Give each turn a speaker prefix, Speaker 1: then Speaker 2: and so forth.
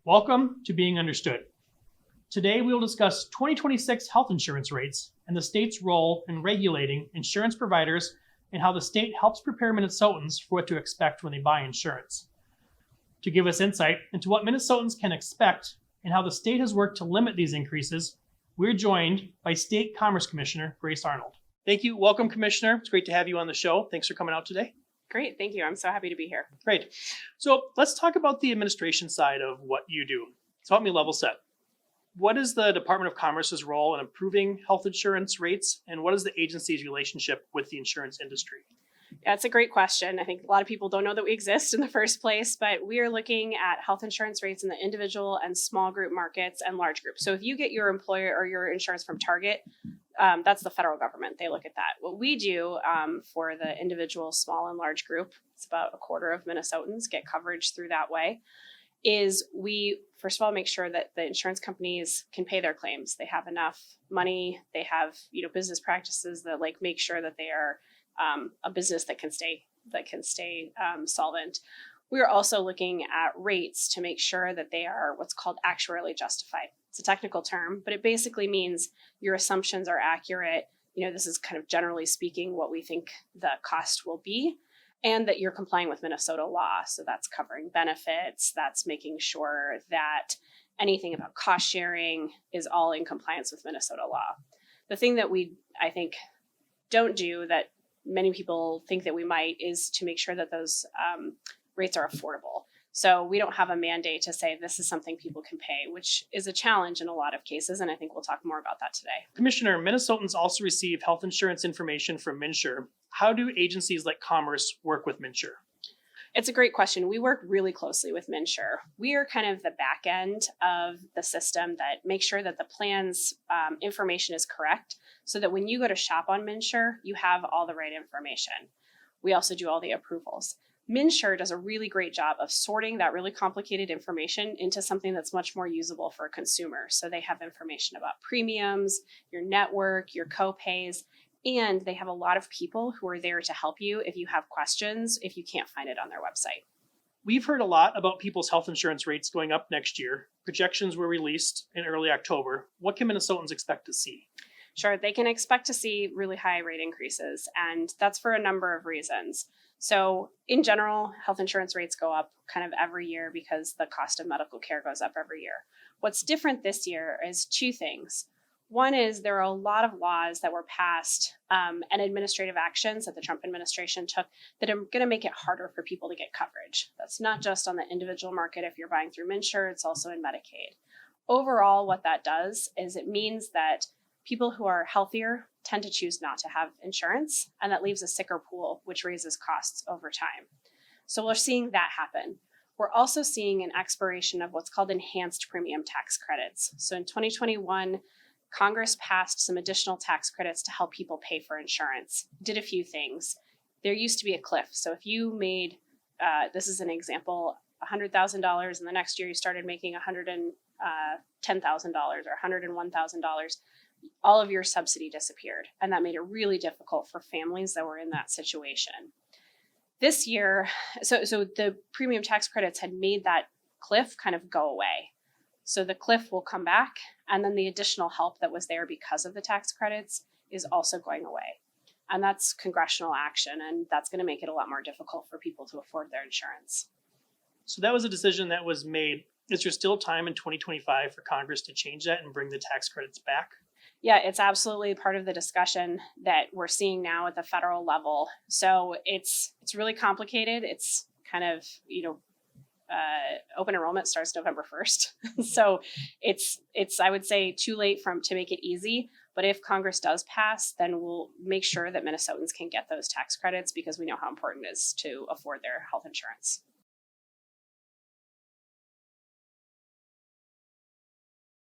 Speaker 1: Welcome to Being Understood. Today we will discuss 2026 health insurance rates and the state's role in regulating insurance providers and how the state helps prepare Minnesotans for what to expect when they buy insurance. To give us insight into what Minnesotans can expect and how the state has worked to limit these increases, we're joined by State Commerce Commissioner Grace Arnold. Thank you. Welcome, Commissioner. It's great to have you on the show. Thanks for coming out today.
Speaker 2: Great. Thank you. I'm so happy to be here.
Speaker 1: Great. So let's talk about the administration side of what you do. So help me level set. What is the Department of Commerce's role in improving health insurance rates, and what is the agency's relationship with the insurance industry?
Speaker 2: Yeah, it's a great question. I think a lot of people don't know that we exist in the first place, but we are looking at health insurance rates in the individual and small group markets and large groups. So if you get your employer or your insurance from Target, that's the federal government. They look at that. What we do for the individual, small and large group, it's about a quarter of Minnesotans get coverage through that way, is we, first of all, make sure that the insurance companies can pay their claims. They have enough money. They have, business practices that make sure that they are a business that can stay solvent. We are also looking at rates to make sure that they are what's called actuarially justified. It's a technical term, but it basically means your assumptions are accurate. This is kind of generally speaking what we think the cost will be, and that you're complying with Minnesota law. So that's covering benefits. That's making sure that anything about cost sharing is all in compliance with Minnesota law. The thing that I think, don't do that many people think that we might is to make sure that those rates are affordable. So we don't have a mandate to say this is something people can pay, which is a challenge in a lot of cases. And I think we'll talk more about that today.
Speaker 1: Commissioner, Minnesotans also receive health insurance information from MNsure. How do agencies like Commerce work with MNsure?
Speaker 2: It's a great question. We work really closely with MNsure. We are kind of the back end of the system that makes sure that the plan's information is correct so that when you go to shop on MNsure, you have all the right information. We also do all the approvals. MNsure does a really great job of sorting that really complicated information into something that's much more usable for a consumer. So they have information about premiums, your network, your co-pays, and they have a lot of people who are there to help you if you have questions, if you can't find it on their website.
Speaker 1: We've heard a lot about people's health insurance rates going up next year. Projections were released in early October. What can Minnesotans expect to see?
Speaker 2: Sure, they can expect to see really high rate increases, and that's for a number of reasons. So in general, health insurance rates go up kind of every year because the cost of medical care goes up every year. What's different this year is two things. One is there are a lot of laws that were passed and administrative actions that the Trump administration took that are going to make it harder for people to get coverage. That's not just on the individual market if you're buying through MNsure, it's also in Medicaid. Overall, what that does is it means that people who are healthier tend to choose not to have insurance, and that leaves a sicker pool, which raises costs over time. So we're seeing that happen. We're also seeing an expiration of what's called enhanced premium tax credits. So in 2021, Congress passed some additional tax credits to help people pay for insurance. Did a few things. There used to be a cliff. So if you made, this is an example, $100,000, and the next year you started making $110,000 or $101,000, all of your subsidy disappeared. And that made it really difficult for families that were in that situation. This year, so the premium tax credits had made that cliff kind of go away. So the cliff will come back, and then the additional help that was there because of the tax credits is also going away. And that's congressional action, and that's going to make it a lot more difficult for people to afford their insurance.
Speaker 1: So that was a decision that was made. Is there still time in 2025 for Congress to change that and bring the tax credits back?
Speaker 2: Yeah, it's absolutely part of the discussion that we're seeing now at the federal level. So it's really complicated. It's kind of, open enrollment starts November 1st. So it's I would say too late to make it easy. But if Congress does pass, then we'll make sure that Minnesotans can get those tax credits because we know how important it is to afford their health insurance.